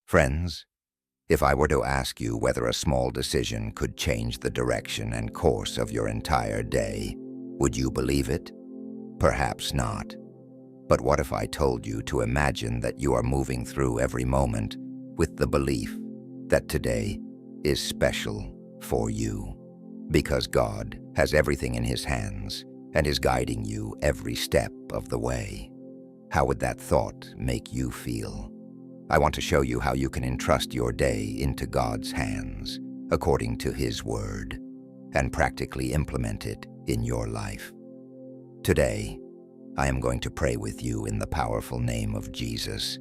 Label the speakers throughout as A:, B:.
A: Friends, if I were to ask you whether a small decision could change the direction and course of your entire day, would you believe it? Perhaps not. But what if I told you to imagine that you are moving through every moment with the belief that today is special for you? Because God has everything in His hands and is guiding you every step of the way. How would that thought make you feel? I want to show you how you can entrust your day into God's hands, according to His Word, and practically implement it in your life. Today, I am going to pray with you in the powerful name of Jesus.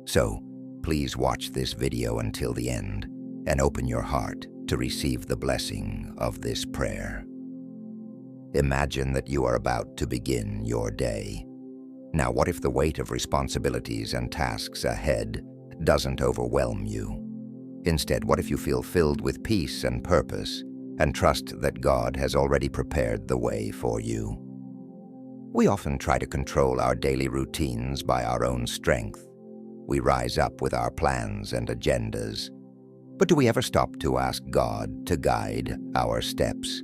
A: So, please watch this video until the end and open your heart to receive the blessing of this prayer. Imagine that you are about to begin your day. Now, what if the weight of responsibilities and tasks ahead doesn't overwhelm you? Instead, what if you feel filled with peace and purpose and trust that God has already prepared the way for you? We often try to control our daily routines by our own strength. We rise up with our plans and agendas. But do we ever stop to ask God to guide our steps?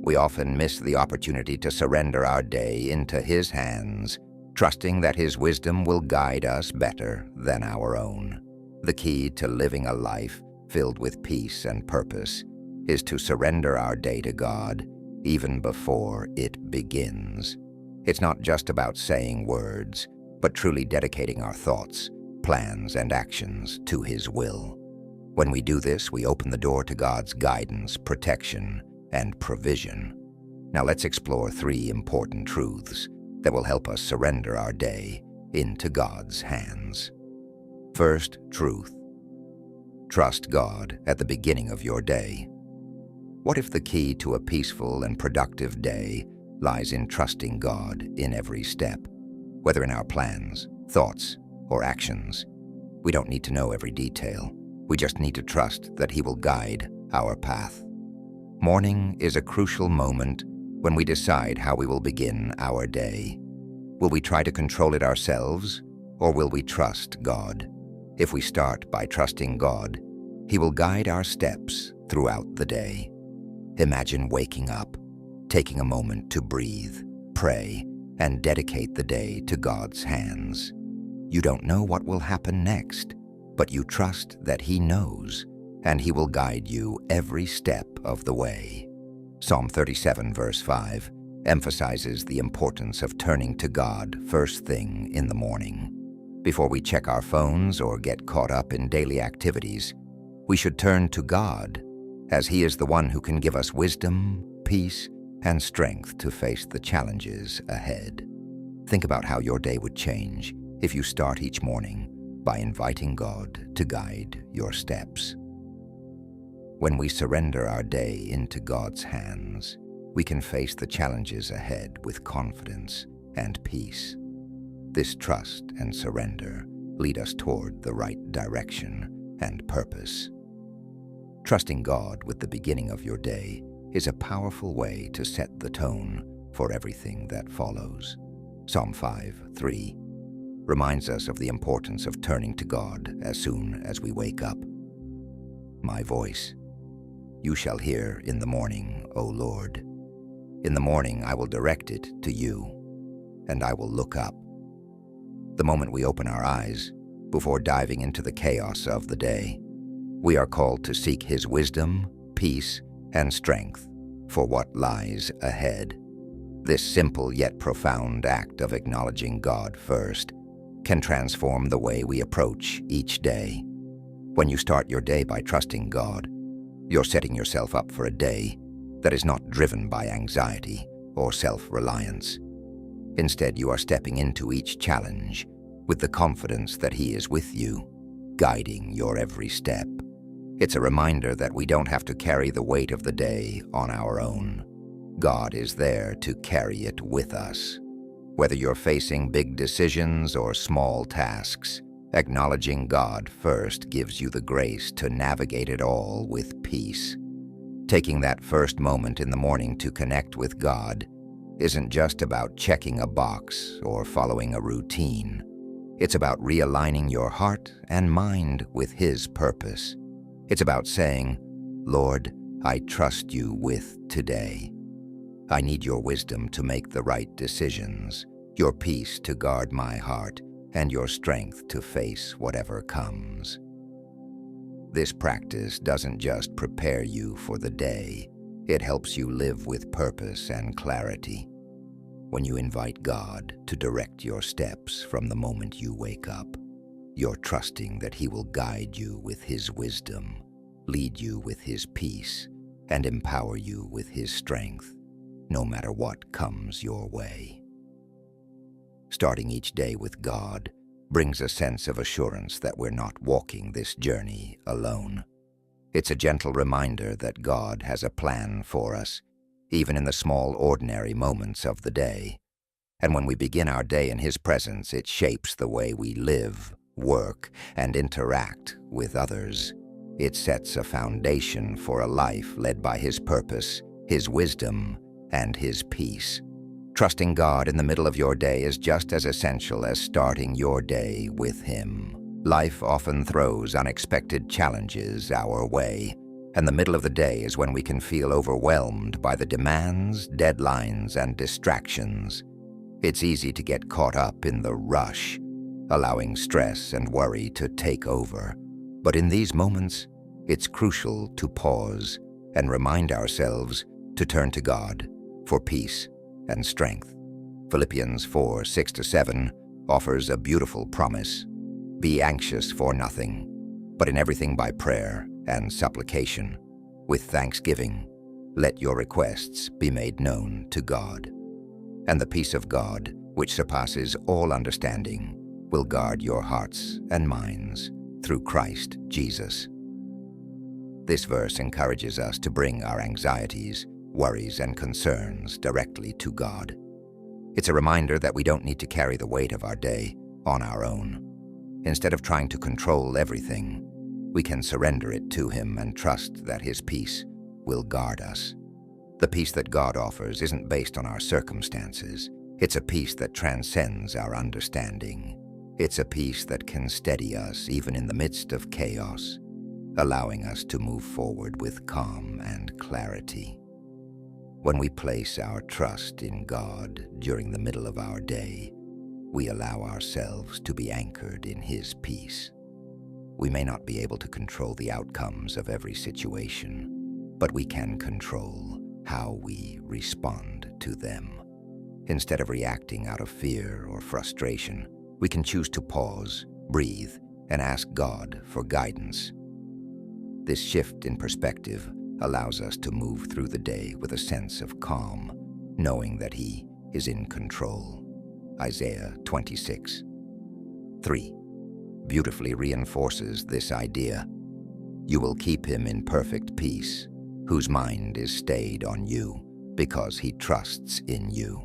A: We often miss the opportunity to surrender our day into His hands, trusting that His wisdom will guide us better than our own. The key to living a life filled with peace and purpose is to surrender our day to God even before it begins. It's not just about saying words, but truly dedicating our thoughts, plans, and actions to His will. When we do this, we open the door to God's guidance, protection, and provision. Now let's explore 3 important truths that will help us surrender our day into God's hands. First truth: trust God at the beginning of your day. What if the key to a peaceful and productive day lies in trusting God in every step, whether in our plans, thoughts, or actions? We don't need to know every detail. We just need to trust that He will guide our path. Morning is a crucial moment when we decide how we will begin our day. Will we try to control it ourselves, or will we trust God? If we start by trusting God, He will guide our steps throughout the day. Imagine waking up, taking a moment to breathe, pray, and dedicate the day to God's hands. You don't know what will happen next, but you trust that He knows, and He will guide you every step of the way. Psalm 37, verse 5, emphasizes the importance of turning to God first thing in the morning. Before we check our phones or get caught up in daily activities, we should turn to God, as He is the one who can give us wisdom, peace, and strength to face the challenges ahead. Think about how your day would change if you start each morning by inviting God to guide your steps. When we surrender our day into God's hands, we can face the challenges ahead with confidence and peace. This trust and surrender lead us toward the right direction and purpose. Trusting God with the beginning of your day is a powerful way to set the tone for everything that follows. Psalm 5:3 reminds us of the importance of turning to God as soon as we wake up. My voice you shall hear in the morning, O Lord. In the morning I will direct it to you, and I will look up. The moment we open our eyes, before diving into the chaos of the day, we are called to seek His wisdom, peace, and strength for what lies ahead. This simple yet profound act of acknowledging God first can transform the way we approach each day. When you start your day by trusting God, you're setting yourself up for a day that is not driven by anxiety or self-reliance. Instead, you are stepping into each challenge with the confidence that He is with you, guiding your every step. It's a reminder that we don't have to carry the weight of the day on our own. God is there to carry it with us. Whether you're facing big decisions or small tasks, acknowledging God first gives you the grace to navigate it all with peace. Taking that first moment in the morning to connect with God isn't just about checking a box or following a routine. It's about realigning your heart and mind with His purpose. It's about saying, Lord, I trust you with today. I need your wisdom to make the right decisions, your peace to guard my heart, and your strength to face whatever comes. This practice doesn't just prepare you for the day, it helps you live with purpose and clarity. When you invite God to direct your steps from the moment you wake up, you're trusting that He will guide you with His wisdom, lead you with His peace, and empower you with His strength, no matter what comes your way. Starting each day with God brings a sense of assurance that we're not walking this journey alone. It's a gentle reminder that God has a plan for us, even in the small, ordinary moments of the day. And when we begin our day in His presence, it shapes the way we live, work, and interact with others. It sets a foundation for a life led by His purpose, His wisdom, and His peace. Trusting God in the middle of your day is just as essential as starting your day with Him. Life often throws unexpected challenges our way, and the middle of the day is when we can feel overwhelmed by the demands, deadlines, and distractions. It's easy to get caught up in the rush, allowing stress and worry to take over. But in these moments, it's crucial to pause and remind ourselves to turn to God for peace and strength. Philippians 4:6-7 offers a beautiful promise. Be anxious for nothing, but in everything by prayer and supplication, with thanksgiving, let your requests be made known to God. And the peace of God, which surpasses all understanding, will guard your hearts and minds through Christ Jesus. This verse encourages us to bring our anxieties, worries, and concerns directly to God. It's a reminder that we don't need to carry the weight of our day on our own. Instead of trying to control everything, we can surrender it to Him and trust that His peace will guard us. The peace that God offers isn't based on our circumstances. It's a peace that transcends our understanding. It's a peace that can steady us even in the midst of chaos, allowing us to move forward with calm and clarity. When we place our trust in God during the middle of our day, we allow ourselves to be anchored in His peace. We may not be able to control the outcomes of every situation, but we can control how we respond to them. Instead of reacting out of fear or frustration, we can choose to pause, breathe, and ask God for guidance. This shift in perspective allows us to move through the day with a sense of calm, knowing that He is in control. Isaiah 26:3 beautifully reinforces this idea. You will keep him in perfect peace, whose mind is stayed on you, because he trusts in you.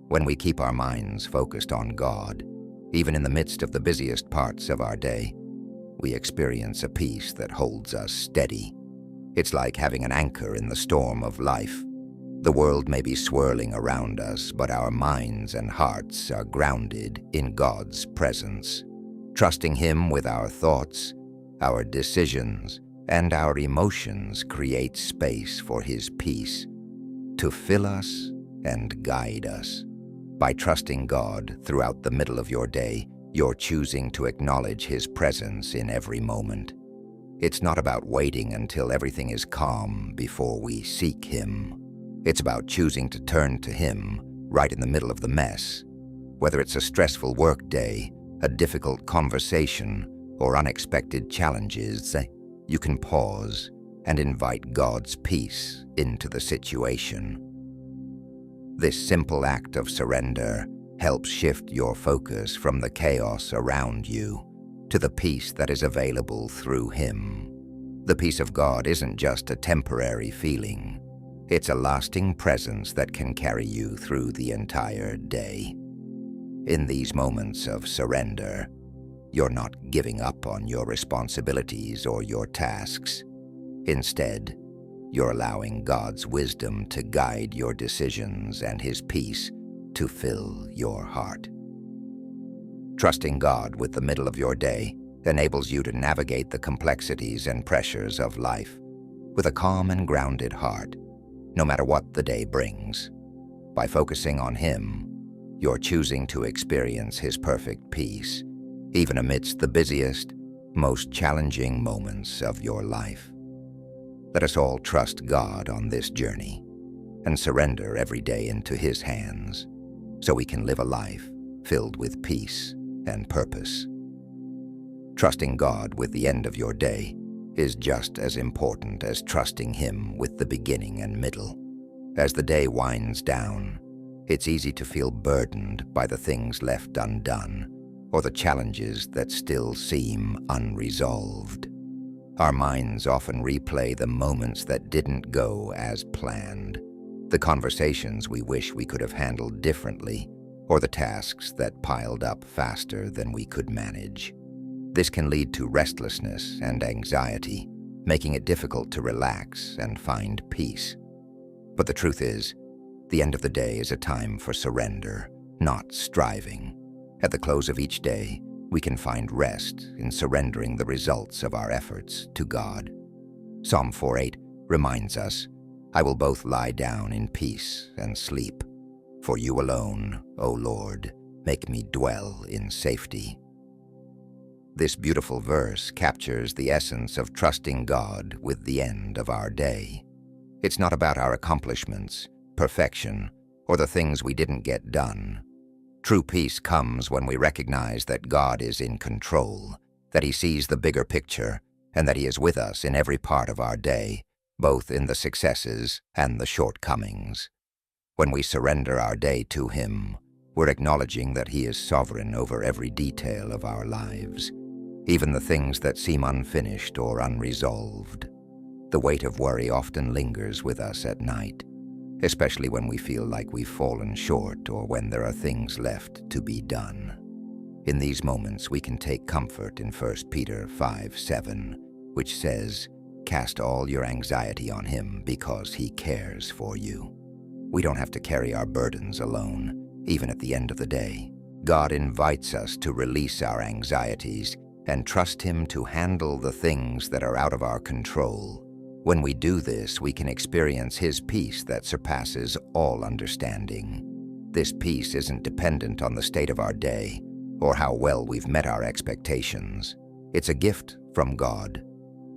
A: When we keep our minds focused on God, even in the midst of the busiest parts of our day, we experience a peace that holds us steady. It's like having an anchor in the storm of life. The world may be swirling around us, but our minds and hearts are grounded in God's presence. Trusting Him with our thoughts, our decisions, and our emotions creates space for His peace to fill us and guide us. By trusting God throughout the middle of your day, you're choosing to acknowledge His presence in every moment. It's not about waiting until everything is calm before we seek Him. It's about choosing to turn to Him right in the middle of the mess. Whether it's a stressful work day, a difficult conversation, or unexpected challenges, you can pause and invite God's peace into the situation. This simple act of surrender helps shift your focus from the chaos around you to the peace that is available through Him. The peace of God isn't just a temporary feeling. It's a lasting presence that can carry you through the entire day. In these moments of surrender, you're not giving up on your responsibilities or your tasks. Instead, you're allowing God's wisdom to guide your decisions and His peace to fill your heart. Trusting God with the middle of your day enables you to navigate the complexities and pressures of life with a calm and grounded heart, no matter what the day brings. By focusing on Him, you're choosing to experience His perfect peace, even amidst the busiest, most challenging moments of your life. Let us all trust God on this journey and surrender every day into His hands so we can live a life filled with peace and purpose. Trusting God with the end of your day is just as important as trusting Him with the beginning and middle. As the day winds down, it's easy to feel burdened by the things left undone or the challenges that still seem unresolved. Our minds often replay the moments that didn't go as planned, the conversations we wish we could have handled differently, or the tasks that piled up faster than we could manage. This can lead to restlessness and anxiety, making it difficult to relax and find peace. But the truth is, the end of the day is a time for surrender, not striving. At the close of each day, we can find rest in surrendering the results of our efforts to God. Psalm 4:8 reminds us, "I will both lie down in peace and sleep. For you alone, O Lord, make me dwell in safety." This beautiful verse captures the essence of trusting God with the end of our day. It's not about our accomplishments, perfection, or the things we didn't get done. True peace comes when we recognize that God is in control, that He sees the bigger picture, and that He is with us in every part of our day, both in the successes and the shortcomings. When we surrender our day to Him, we're acknowledging that He is sovereign over every detail of our lives, even the things that seem unfinished or unresolved. The weight of worry often lingers with us at night, especially when we feel like we've fallen short or when there are things left to be done. In these moments, we can take comfort in 1 Peter 5:7, which says, "Cast all your anxiety on Him because He cares for you." We don't have to carry our burdens alone, even at the end of the day. God invites us to release our anxieties and trust Him to handle the things that are out of our control. When we do this, we can experience His peace that surpasses all understanding. This peace isn't dependent on the state of our day or how well we've met our expectations. It's a gift from God,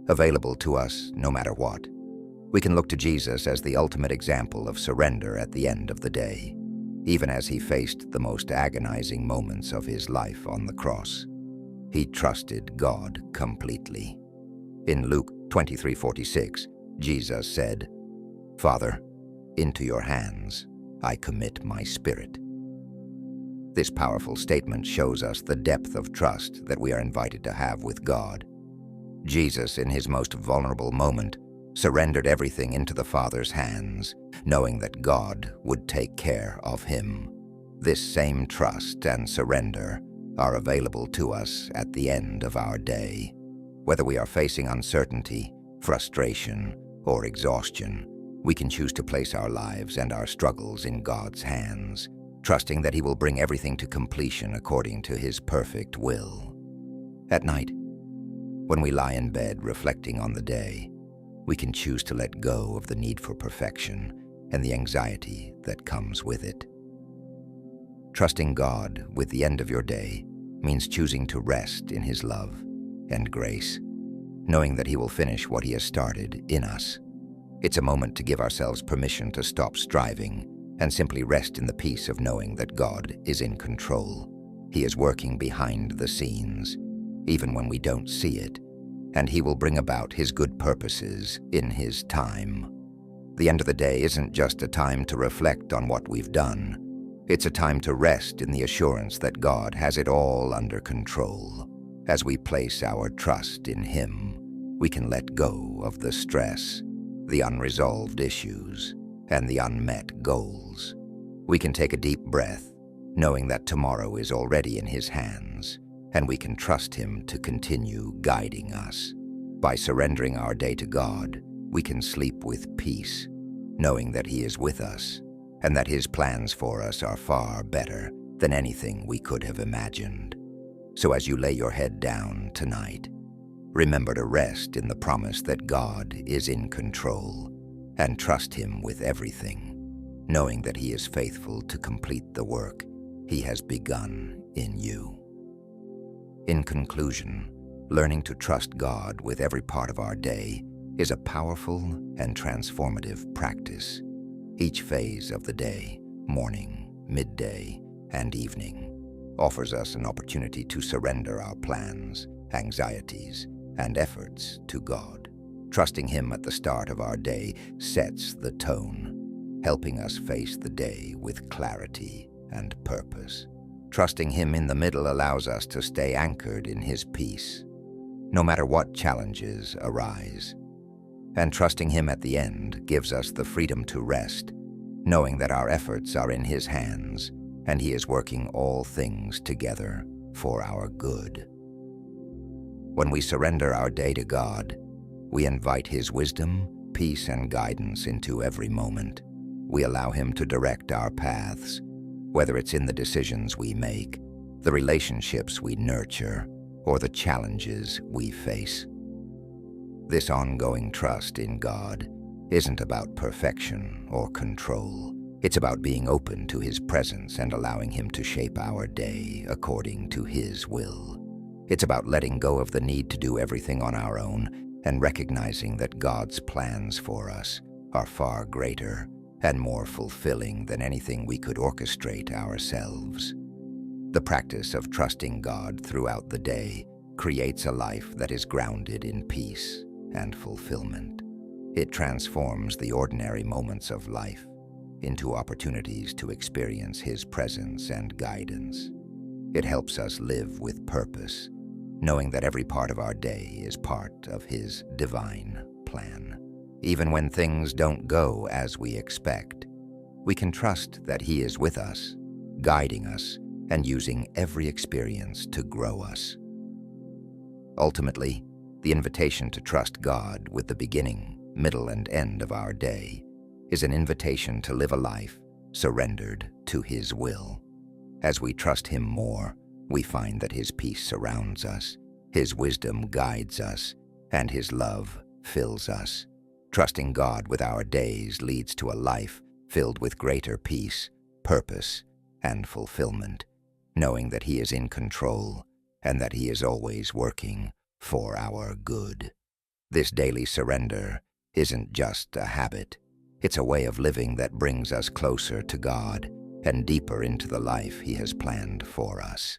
A: available to us no matter what. We can look to Jesus as the ultimate example of surrender at the end of the day, even as He faced the most agonizing moments of His life on the cross. He trusted God completely. In Luke 23:46, Jesus said, "Father, into your hands I commit my spirit." This powerful statement shows us the depth of trust that we are invited to have with God. Jesus, in His most vulnerable moment, surrendered everything into the Father's hands, knowing that God would take care of Him. This same trust and surrender are available to us at the end of our day. Whether we are facing uncertainty, frustration, or exhaustion, we can choose to place our lives and our struggles in God's hands, trusting that He will bring everything to completion according to His perfect will. At night, when we lie in bed reflecting on the day, we can choose to let go of the need for perfection and the anxiety that comes with it. Trusting God with the end of your day means choosing to rest in His love and grace, knowing that He will finish what He has started in us. It's a moment to give ourselves permission to stop striving and simply rest in the peace of knowing that God is in control. He is working behind the scenes, even when we don't see it, and He will bring about His good purposes in His time. The end of the day isn't just a time to reflect on what we've done. It's a time to rest in the assurance that God has it all under control. As we place our trust in Him, we can let go of the stress, the unresolved issues, and the unmet goals. We can take a deep breath, knowing that tomorrow is already in His hands, and we can trust Him to continue guiding us. By surrendering our day to God, we can sleep with peace, knowing that He is with us, and that His plans for us are far better than anything we could have imagined. So as you lay your head down tonight, remember to rest in the promise that God is in control and trust Him with everything, knowing that He is faithful to complete the work He has begun in you. In conclusion, learning to trust God with every part of our day is a powerful and transformative practice. Each phase of the day, morning, midday, and evening, offers us an opportunity to surrender our plans, anxieties, and efforts to God. Trusting Him at the start of our day sets the tone, helping us face the day with clarity and purpose. Trusting Him in the middle allows us to stay anchored in His peace, no matter what challenges arise. And trusting Him at the end gives us the freedom to rest, knowing that our efforts are in His hands and He is working all things together for our good. When we surrender our day to God, we invite His wisdom, peace, and guidance into every moment. We allow Him to direct our paths, whether it's in the decisions we make, the relationships we nurture, or the challenges we face. This ongoing trust in God isn't about perfection or control. It's about being open to His presence and allowing Him to shape our day according to His will. It's about letting go of the need to do everything on our own and recognizing that God's plans for us are far greater and more fulfilling than anything we could orchestrate ourselves. The practice of trusting God throughout the day creates a life that is grounded in peace and fulfillment. It transforms the ordinary moments of life into opportunities to experience His presence and guidance. It helps us live with purpose, knowing that every part of our day is part of His divine plan. Even when things don't go as we expect, we can trust that He is with us, guiding us, and using every experience to grow us. Ultimately, the invitation to trust God with the beginning, middle, and end of our day is an invitation to live a life surrendered to His will. As we trust Him more, we find that His peace surrounds us, His wisdom guides us, and His love fills us. Trusting God with our days leads to a life filled with greater peace, purpose, and fulfillment, knowing that He is in control and that He is always working for our good. This daily surrender isn't just a habit. It's a way of living that brings us closer to God and deeper into the life He has planned for us.